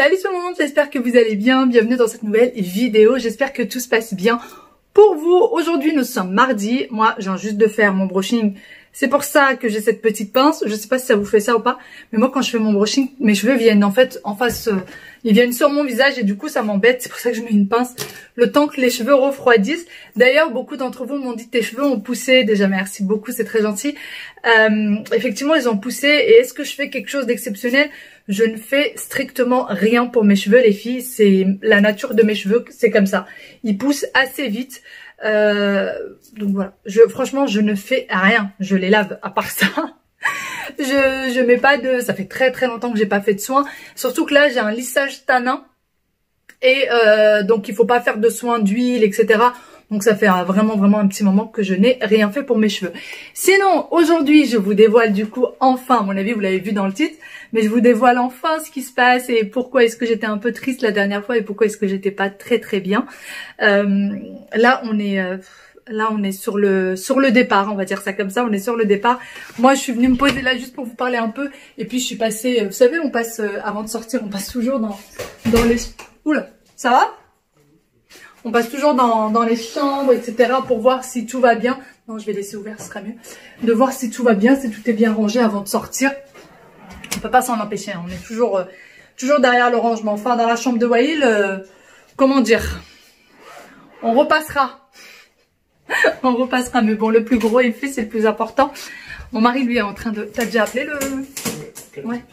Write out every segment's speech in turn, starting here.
Salut tout le monde, j'espère que vous allez bien, bienvenue dans cette nouvelle vidéo, j'espère que tout se passe bien pour vous. Aujourd'hui nous sommes mardi, moi je viens juste de faire mon brushing, c'est pour ça que j'ai cette petite pince, je sais pas si ça vous fait ça ou pas, mais moi quand je fais mon brushing, mes cheveux viennent en fait en face, ils viennent sur mon visage et du coup ça m'embête, c'est pour ça que je mets une pince le temps que les cheveux refroidissent. D'ailleurs beaucoup d'entre vous m'ont dit que tes cheveux ont poussé, déjà merci beaucoup, c'est très gentil. Effectivement ils ont poussé et est-ce que je fais quelque chose d'exceptionnel? Je ne fais strictement rien pour mes cheveux les filles, c'est la nature de mes cheveux, c'est comme ça. Ils poussent assez vite, donc voilà. Franchement je ne fais rien, je les lave à part ça. Je mets pas de... Ça fait très longtemps que j'ai pas fait de soins, surtout que là j'ai un lissage tanin et donc il faut pas faire de soins d'huile etc. Donc ça fait vraiment un petit moment que je n'ai rien fait pour mes cheveux. Sinon, aujourd'hui, je vous dévoile du coup enfin, à mon avis, vous l'avez vu dans le titre, mais je vous dévoile enfin ce qui se passe et pourquoi est-ce que j'étais un peu triste la dernière fois et pourquoi est-ce que j'étais pas très bien. Là, on est sur le départ, on va dire ça comme ça, on est sur le départ. Moi, je suis venue me poser là juste pour vous parler un peu et puis je suis passée, vous savez, on passe, avant de sortir, on passe toujours dans les... Oula, ça va ? On passe toujours dans les chambres, etc. pour voir si tout va bien. Non, je vais laisser ouvert, ce sera mieux. De voir si tout va bien, si tout est bien rangé avant de sortir. On peut pas s'en empêcher, hein. On est toujours derrière le rangement. Enfin, dans la chambre de Wael, comment dire, on repassera. On repassera, mais bon, le plus gros est fait, c'est le plus important. Mon mari, lui, est en train de... T'as déjà appelé le... Ouais.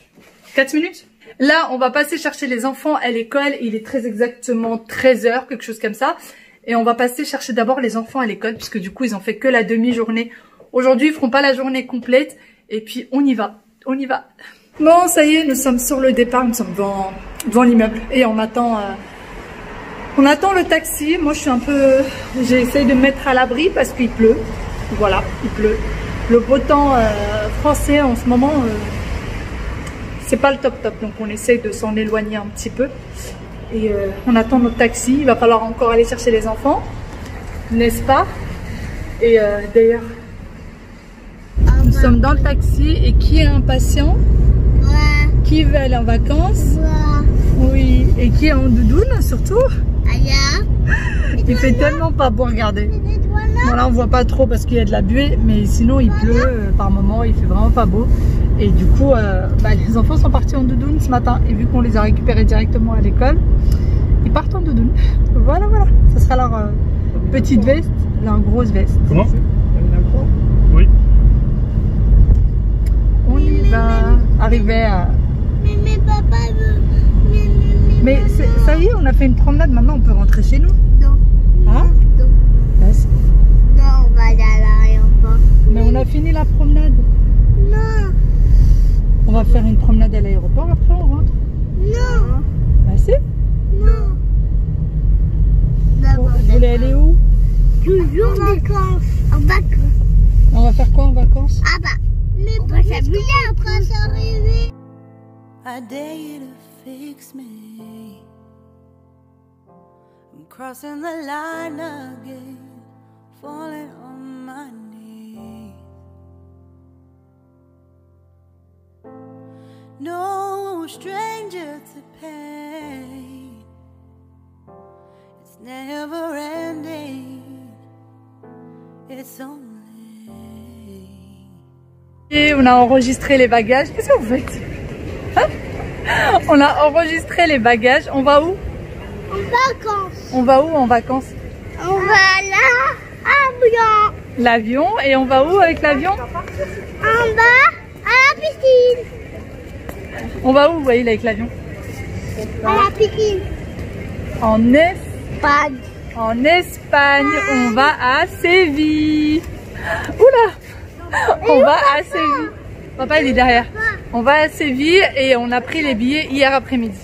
4 minutes? Là, on va passer chercher les enfants à l'école. Il est très exactement 13h, quelque chose comme ça. Et on va passer chercher d'abord les enfants à l'école, puisque du coup, ils ont fait que la demi-journée. Aujourd'hui, ils feront pas la journée complète. Et puis, on y va. On y va. Bon, ça y est, nous sommes sur le départ. Nous sommes devant l'immeuble. Et on attend le taxi. Moi, je suis un peu... J'essaye de me mettre à l'abri parce qu'il pleut. Voilà, il pleut. Le beau temps français en ce moment... c'est pas le top, donc on essaye de s'en éloigner un petit peu. Et on attend notre taxi, il va falloir encore aller chercher les enfants, n'est-ce pas? Et d'ailleurs, nous sommes dans le taxi et qui est impatient? Ouais. Qui veut aller en vacances? Ouais. Oui, et qui est en doudoune surtout? Il fait tellement pas beau, regardez. Bon là on voit pas trop parce qu'il y a de la buée, mais sinon il pleut par moment, il fait vraiment pas beau. Et du coup, les enfants sont partis en doudoune ce matin. Et vu qu'on les a récupérés directement à l'école, ils partent en doudoune. Voilà. Ça sera leur petite veste, leur grosse veste. Comment? Oui. On y va. Arriver à... Mais papa veut... Mais ça y est, on a fait une promenade. Maintenant, on peut rentrer chez nous. Non. Hein? Non. Non, on va aller à l'aéroport. Mais on a fini la promenade. Non. On va faire une promenade à l'aéroport, après on rentre. Non. Bah si. Non. Vous voulez aller où? Toujours en vacances. En vacances. On va faire quoi en vacances? Ah bah. Mais on va s'amuser après s'arriver. I dare you to fix me. I'm crossing the line again, falling on my knees. No stranger to pain. It's never ending. It's only. Et on a enregistré les bagages. Qu'est-ce que vous faites? Hein? On a enregistré les bagages. On va où? En vacances. On va où en vacances? On va là, à L'avion. Et on va où avec l'avion? en bas, à la piscine. On va où, vous voyez, avec l'avion? À la piscine. En Espagne. En Espagne. On va à Séville. Oula! On va à Séville. Papa, il est derrière. On va à Séville et on a pris les billets hier après-midi.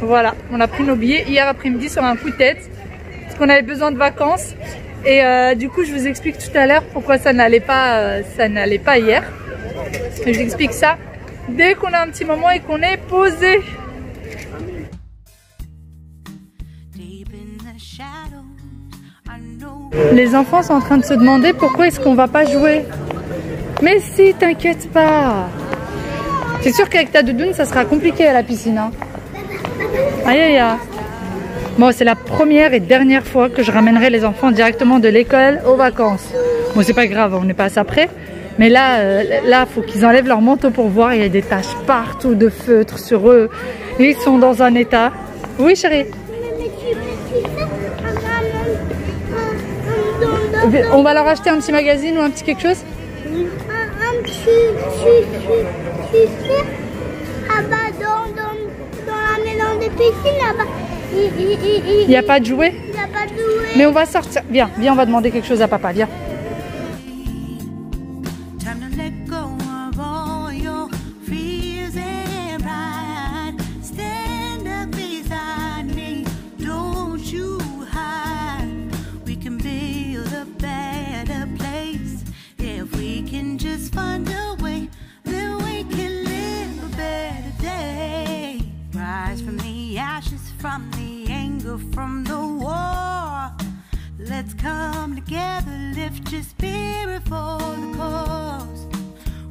Voilà, on a pris nos billets hier après-midi sur un coup de tête. Parce qu'on avait besoin de vacances. Et du coup, je vous explique tout à l'heure pourquoi ça n'allait pas hier. Et je vous explique ça dès qu'on a un petit moment et qu'on est posé. Les enfants sont en train de se demander pourquoi est-ce qu'on va pas jouer. Mais si, t'inquiète pas. C'est sûr qu'avec ta doudoune, ça sera compliqué à la piscine. Hein. Aïe aïe aïe. Bon, c'est la première et dernière fois que je ramènerai les enfants directement de l'école aux vacances. Bon, c'est pas grave, on n'est pas à ça près. Mais là, faut qu'ils enlèvent leur manteau pour voir. Il y a des taches partout de feutre sur eux. Ils sont dans un état. Oui, chérie. On va leur acheter un petit magazine ou un petit quelque chose? Un petit là-bas dans la maison des piscines là-bas. Il n'y a pas de jouets? Il n'y a pas de jouets. Mais on va sortir. Viens, viens, on va demander quelque chose à papa. Viens. Time to let go of all your fears and pride. Stand up beside me, don't you hide. We can build a better place if we can just find a way. Then we can live a better day. Rise from the ashes, from the anger, from the war. Let's come together, lift your spirit for the cause.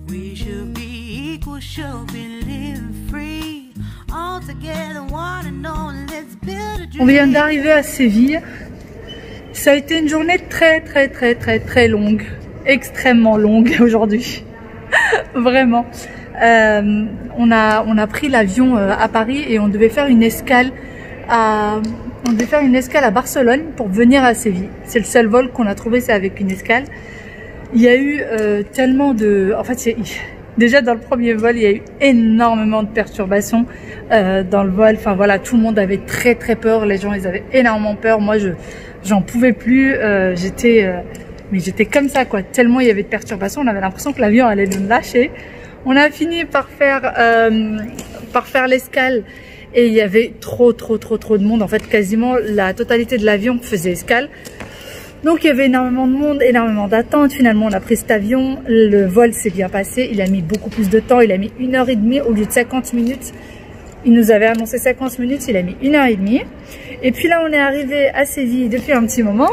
We should be equal, should be living free. All together, one and all, let's build a dream. On vient d'arriver à Séville. Ça a été une journée très longue. Extrêmement longue aujourd'hui. Vraiment. On a pris l'avion à Paris et on devait faire une escale à Barcelone pour venir à Séville. C'est le seul vol qu'on a trouvé, c'est avec une escale. Il y a eu tellement de... En fait, déjà dans le premier vol, il y a eu énormément de perturbations dans le vol. Enfin voilà, tout le monde avait très peur. Les gens, ils avaient énormément peur. Moi, j'en pouvais plus. Mais j'étais comme ça, quoi. Tellement il y avait de perturbations, on avait l'impression que l'avion allait nous lâcher. On a fini par faire l'escale. Et il y avait trop de monde. En fait, quasiment la totalité de l'avion faisait escale. Donc, il y avait énormément de monde, énormément d'attentes. Finalement, on a pris cet avion. Le vol s'est bien passé. Il a mis beaucoup plus de temps. Il a mis 1h30 au lieu de 50 minutes. Il nous avait annoncé 50 minutes. Il a mis 1h30. Et puis là, on est arrivé à Séville depuis un petit moment.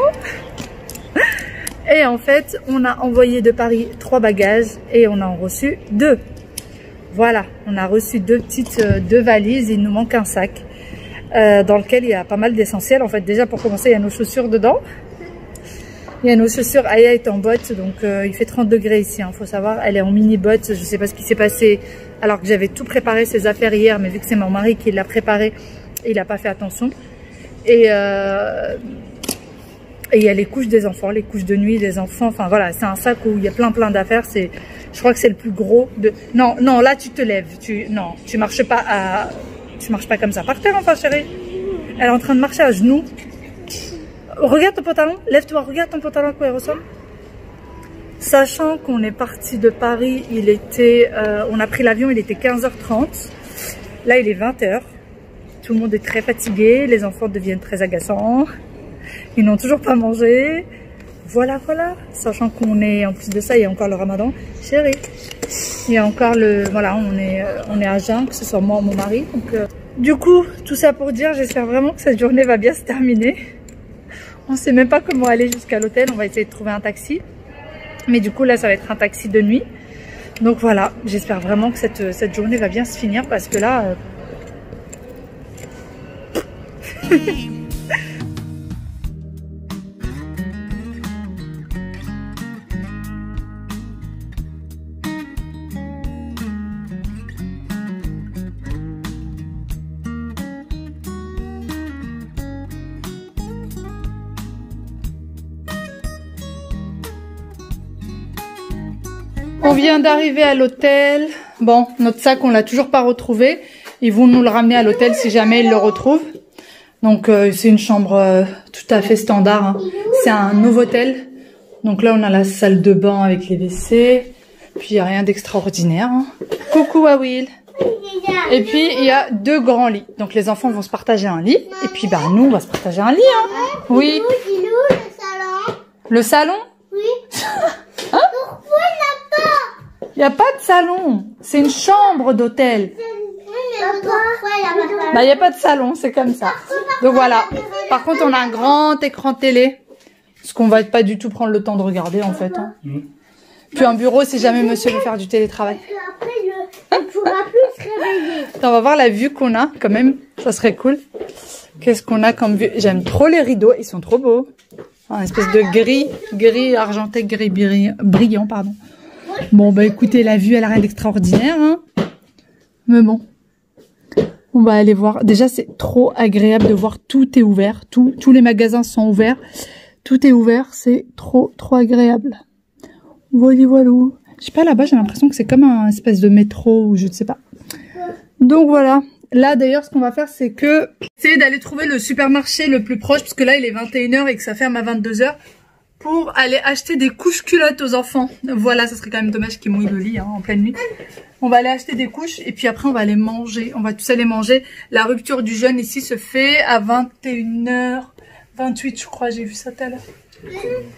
Et en fait, on a envoyé de Paris 3 bagages et on en a reçu 2. Voilà, on a reçu 2 valises, il nous manque un sac dans lequel il y a pas mal d'essentiels. En fait, déjà pour commencer, il y a nos chaussures dedans. Il y a nos chaussures, Aya est en bottes, donc il fait 30 degrés ici, hein, faut savoir. Elle est en mini bottes, je sais pas ce qui s'est passé alors que j'avais tout préparé ses affaires hier, mais vu que c'est mon mari qui l'a préparé, il n'a pas fait attention. Et il y a les couches des enfants, les couches de nuit des enfants. Enfin voilà, c'est un sac où il y a plein d'affaires. Je crois que c'est le plus gros de... Non, là tu te lèves. Tu marches pas comme ça. Par terre, enfin chérie. Elle est en train de marcher à genoux. Regarde ton pantalon. Lève-toi, regarde ton pantalon à quoi il ressemble. Sachant qu'on est parti de Paris, on a pris l'avion, il était 15h30. Là, il est 20h. Tout le monde est très fatigué. Les enfants deviennent très agaçants. Ils n'ont toujours pas mangé. Voilà. Sachant qu'on est, en plus de ça, il y a encore le ramadan. Chérie, il y a encore voilà, on est à jeun, que ce soit moi ou mon mari. Donc, du coup, tout ça pour dire, j'espère vraiment que cette journée va bien se terminer. On ne sait même pas comment aller jusqu'à l'hôtel. On va essayer de trouver un taxi. Mais du coup, là, ça va être un taxi de nuit. Donc voilà, j'espère vraiment que cette journée va bien se finir parce que là... On vient d'arriver à l'hôtel. Bon, notre sac, on l'a toujours pas retrouvé. Ils vont nous le ramener à l'hôtel si jamais ils le retrouvent. Donc, c'est une chambre tout à fait standard. Hein. C'est un nouveau hôtel. Donc là, on a la salle de bain avec les WC. Puis, il n'y a rien d'extraordinaire. Hein. Coucou à Will. Et puis, il y a 2 grands lits. Donc, les enfants vont se partager un lit. Et puis, bah, nous, on va se partager un lit. Hein. Oui. Il est où le salon? Le salon? Oui. Pourquoi il n'a pas? Il n'y a pas de salon. C'est une chambre d'hôtel. Oui, mais pourquoi il n'y a pas de salon? Bah, il n'y a pas de salon, c'est comme ça. Donc voilà. Par contre, on a un grand écran télé. Ce qu'on va pas du tout prendre le temps de regarder, en fait. Hein. Puis un bureau, si jamais monsieur veut faire du télétravail. Après, pourra plus se réveiller. Attends, on va voir la vue qu'on a quand même. Ça serait cool. Qu'est-ce qu'on a comme vue? J'aime trop les rideaux. Ils sont trop beaux. Un espèce de gris argenté, gris brillant, pardon. Bon, bah écoutez, la vue, elle a rien d'extraordinaire, hein. Mais bon. On va aller voir. Déjà, c'est trop agréable de voir tout est ouvert. Tous les magasins sont ouverts. Tout est ouvert. C'est trop agréable. Voilà. Je sais pas, là-bas, j'ai l'impression que c'est comme un espèce de métro ou je ne sais pas. Donc voilà. Là, d'ailleurs, ce qu'on va faire, c'est que essayer d'aller trouver le supermarché le plus proche, parce que là, il est 21h et que ça ferme à 22h, pour aller acheter des couches culottes aux enfants. Voilà, ça serait quand même dommage qu'ils mouillent le lit hein, en pleine nuit. On va aller acheter des couches et puis après, on va aller manger. On va tous aller manger. La rupture du jeûne ici se fait à 21h28, je crois. J'ai vu ça tout à l'heure.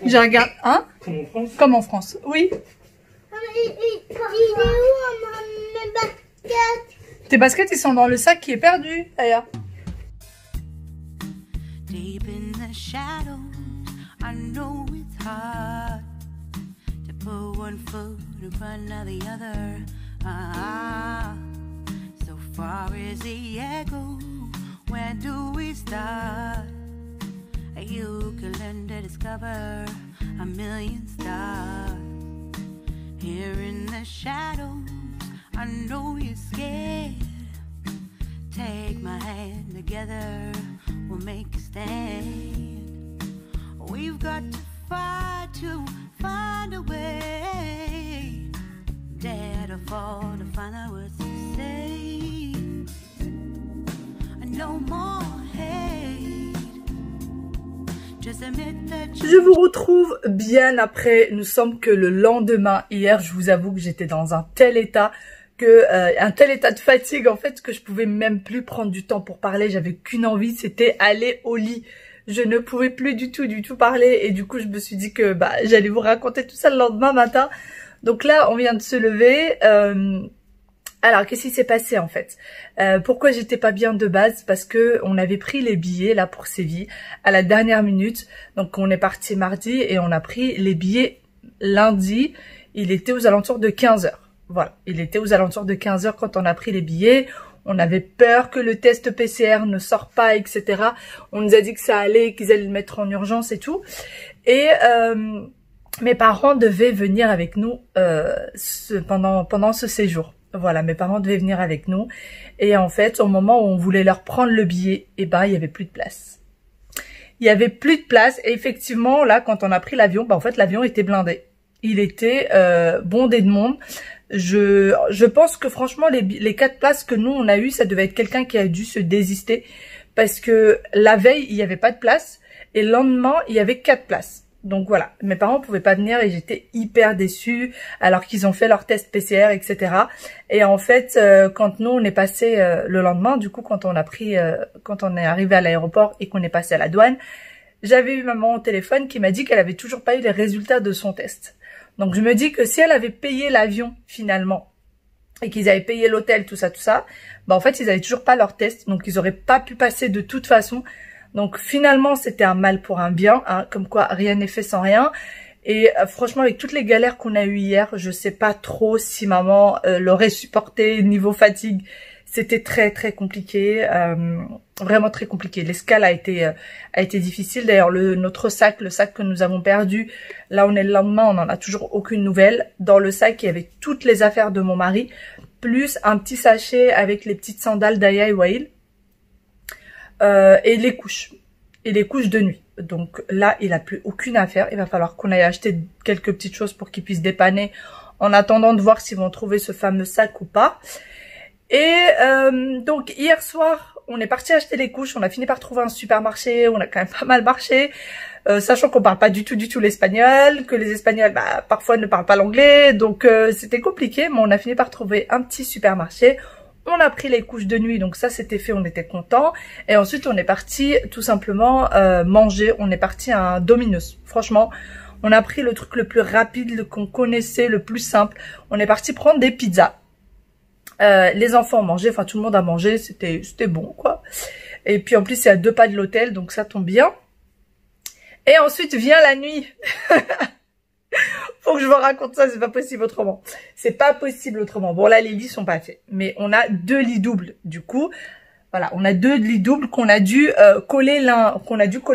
Je regarde. Hein? Comme en France. Comme en France. Oui. Il est où mes baskets? Tes baskets, ils sont dans le sac qui est perdu, d'ailleurs. Deep in the shadows, I know it's hard to put one foot in front of the other. So far as the echo, where do we start? You can learn to discover a million stars. Here in the shadows, I know you're scared. Take my hand together, we'll make a stand. We've got to fight to find a way. Dare to fall to find out what to say. No more hate. Just admit that you... Je vous retrouve bien après. Nous sommes que le lendemain. Hier, je vous avoue que j'étais dans un tel état de fatigue en fait que je pouvais même plus prendre du temps pour parler. J'avais qu'une envie, c'était aller au lit. Je ne pouvais plus du tout parler et du coup je me suis dit que j'allais vous raconter tout ça le lendemain matin. Donc là on vient de se lever. Alors qu'est-ce qui s'est passé en fait? Pourquoi j'étais pas bien de base? Parce que on avait pris les billets là pour Séville à la dernière minute. Donc on est parti mardi et on a pris les billets lundi. Il était aux alentours de 15h. Voilà, il était aux alentours de 15h quand on a pris les billets. On avait peur que le test PCR ne sorte pas, etc. On nous a dit que ça allait, qu'ils allaient le mettre en urgence et tout. Et mes parents devaient venir avec nous pendant ce séjour. Voilà, mes parents devaient venir avec nous. Et en fait, au moment où on voulait leur prendre le billet, il y avait plus de place. Il y avait plus de place. Et effectivement, là, quand on a pris l'avion, en fait, l'avion était blindé. Il était bondé de monde. Je pense que franchement les 4 places que nous on a eu, ça devait être quelqu'un qui a dû se désister parce que la veille il n'y avait pas de place et le lendemain il y avait 4 places. Donc voilà, mes parents pouvaient pas venir et j'étais hyper déçue alors qu'ils ont fait leur test PCR etc. Et en fait quand nous on est passé le lendemain, du coup quand on est arrivé à l'aéroport et qu'on est passé à la douane, j'avais eu maman au téléphone qui m'a dit qu'elle avait toujours pas eu les résultats de son test. Donc je me dis que si elle avait payé l'avion finalement et qu'ils avaient payé l'hôtel, tout ça, en fait ils avaient toujours pas leur test, donc ils auraient pas pu passer de toute façon. Donc finalement c'était un mal pour un bien, hein, comme quoi rien n'est fait sans rien. Et franchement avec toutes les galères qu'on a eues hier, je sais pas trop si maman l'aurait supporté niveau fatigue. C'était très compliqué, vraiment très compliqué. L'escale a été difficile. D'ailleurs, notre sac, le sac que nous avons perdu, là on est le lendemain, on n'en a toujours aucune nouvelle. Dans le sac, il y avait toutes les affaires de mon mari, plus un petit sachet avec les petites sandales d'Aya et Wail, et les couches de nuit. Donc là, il n'a plus aucune affaire. Il va falloir qu'on aille acheter quelques petites choses pour qu'il puisse dépanner en attendant de voir s'ils vont trouver ce fameux sac ou pas. Et donc hier soir, on est parti acheter les couches, on a fini par trouver un supermarché, on a quand même pas mal marché, sachant qu'on parle pas du tout l'espagnol, que les Espagnols parfois ne parlent pas l'anglais, donc c'était compliqué, mais on a fini par trouver un petit supermarché. On a pris les couches de nuit, donc ça c'était fait, on était contents. Et ensuite on est parti tout simplement manger, on est parti à un Domino's. Franchement, on a pris le truc le plus rapide qu'on connaissait, le plus simple. On est parti prendre des pizzas. Les enfants ont mangé, enfin tout le monde a mangé, c'était bon quoi. Et puis en plus c'est à 2 pas de l'hôtel, donc ça tombe bien. Et ensuite vient la nuit. Faut que je vous raconte ça, c'est pas possible autrement. C'est pas possible autrement. Bon, là, les lits sont pas faits. Mais on a 2 lits doubles. Du coup, voilà, on a 2 lits doubles qu'on a dû coller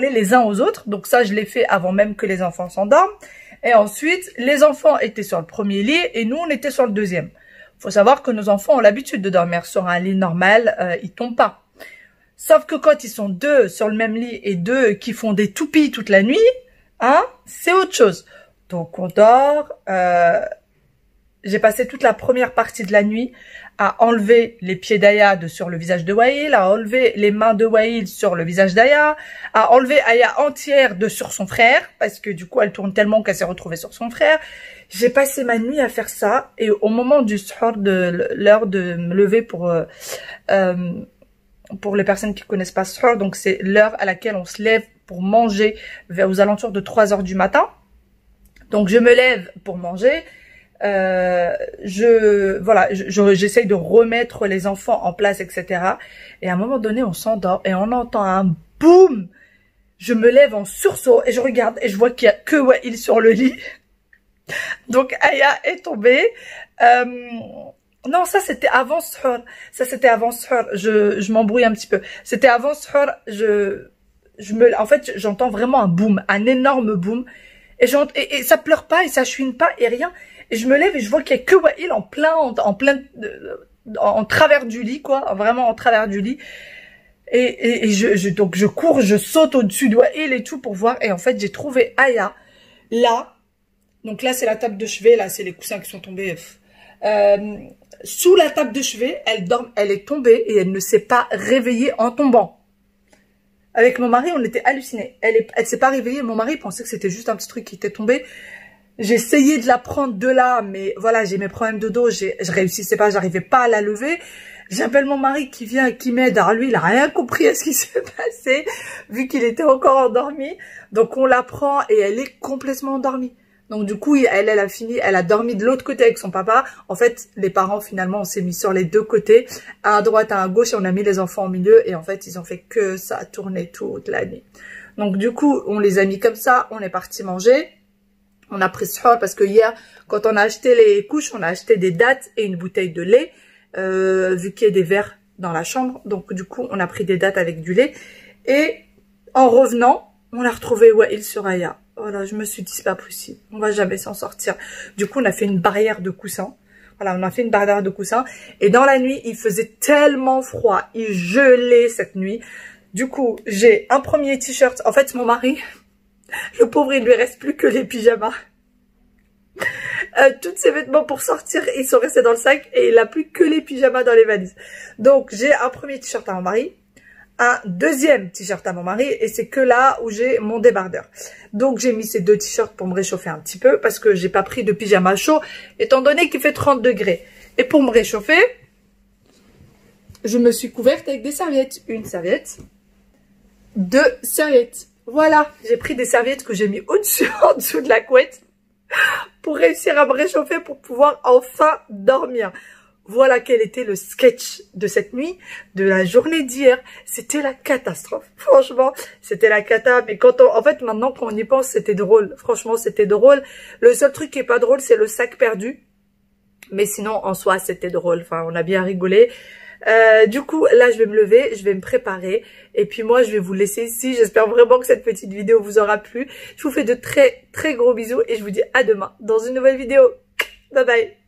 les uns aux autres. Donc ça, je l'ai fait avant même que les enfants s'endorment. Et ensuite, les enfants étaient sur le premier lit et nous, on était sur le deuxième. Faut savoir que nos enfants ont l'habitude de dormir sur un lit normal, ils tombent pas. Sauf que quand ils sont 2 sur le même lit et 2 qui font des toupies toute la nuit, hein, c'est autre chose. Donc on dort, j'ai passé toute la première partie de la nuit à enlever les pieds d'Aya de sur le visage de Wael, à enlever les mains de Wael sur le visage d'Aya, à enlever Aya entière de sur son frère, parce que du coup elle tourne tellement qu'elle s'est retrouvée sur son frère. J'ai passé ma nuit à faire ça, et au moment du suhoor, de l'heure de me lever pour les personnes qui connaissent pas suhoor, donc c'est l'heure à laquelle on se lève pour manger aux alentours de 3 h du matin. Donc je me lève pour manger. J'essaye de remettre les enfants en place, etc. Et à un moment donné, on s'endort et on entend un boum. Je me lève en sursaut et je regarde et je vois qu'il y a que Wael sur le lit. Donc Aya est tombée. Non, ça c'était avant suhoor. Ça c'était avant suhoor. Je m'embrouille un petit peu. C'était avant suhoor. En fait, j'entends vraiment un boum, un énorme boum. Et ça pleure pas et ça chouine pas et rien. Et je me lève et je vois qu'il y a que Wael en travers du lit, quoi. Vraiment en travers du lit. Donc je cours, je saute au-dessus de Wael et tout pour voir. Et en fait, j'ai trouvé Aya là. Donc là, c'est la table de chevet. Là, c'est les coussins qui sont tombés. Sous la table de chevet, elle est tombée et elle ne s'est pas réveillée en tombant. Avec mon mari, on était hallucinés. Elle s'est pas réveillée. Mon mari pensait que c'était juste un petit truc qui était tombé. J'ai essayé de la prendre de là, mais voilà, j'ai mes problèmes de dos. Je réussissais pas, j'arrivais pas à la lever. J'appelle mon mari qui vient et qui m'aide. Alors lui, il a rien compris à ce qui s'est passé, vu qu'il était encore endormi. Donc on la prend et elle est complètement endormie. Donc du coup, elle a dormi de l'autre côté avec son papa. En fait, les parents, finalement, on s'est mis sur les 2 côtés, à droite, à gauche, et on a mis les enfants au milieu. Et en fait, ils ont fait que ça, tourner toute la nuit. Donc du coup, on les a mis comme ça, on est parti manger. On a pris suhoor parce que hier, quand on a acheté les couches, on a acheté des dattes et une bouteille de lait, vu qu'il y a des verres dans la chambre. Donc du coup, on a pris des dattes avec du lait. Et en revenant, on a retrouvé Wael sur Aya. Voilà, je me suis dit, c'est pas possible. On va jamais s'en sortir. Du coup, on a fait une barrière de coussins. Voilà, on a fait une barrière de coussins. Et dans la nuit, il faisait tellement froid. Il gelait cette nuit. Du coup, j'ai un premier t-shirt. En fait, mon mari, le pauvre, il lui reste plus que les pyjamas. Tous ses vêtements pour sortir, ils sont restés dans le sac. Et il n'a plus que les pyjamas dans les valises. Donc, j'ai un premier t-shirt à mon mari. Un deuxième t-shirt à mon mari et c'est que là où j'ai mon débardeur. Donc j'ai mis ces 2 t-shirts pour me réchauffer un petit peu parce que j'ai pas pris de pyjama chaud étant donné qu'il fait 30 degrés. Et pour me réchauffer, je me suis couverte avec des serviettes. Une serviette, 2 serviettes. Voilà, j'ai pris des serviettes que j'ai mis au-dessus, en dessous de la couette pour réussir à me réchauffer pour pouvoir enfin dormir. Voilà quel était le sketch de cette nuit, de la journée d'hier. C'était la catastrophe. Franchement, c'était la cata. Mais en fait, maintenant, quand on y pense, c'était drôle. Franchement, c'était drôle. Le seul truc qui est pas drôle, c'est le sac perdu. Mais sinon, en soi, c'était drôle. Enfin, on a bien rigolé. Du coup, là, je vais me lever, je vais me préparer. Et puis moi, je vais vous laisser ici. J'espère vraiment que cette petite vidéo vous aura plu. Je vous fais de très, très gros bisous. Et je vous dis à demain dans une nouvelle vidéo. Bye bye.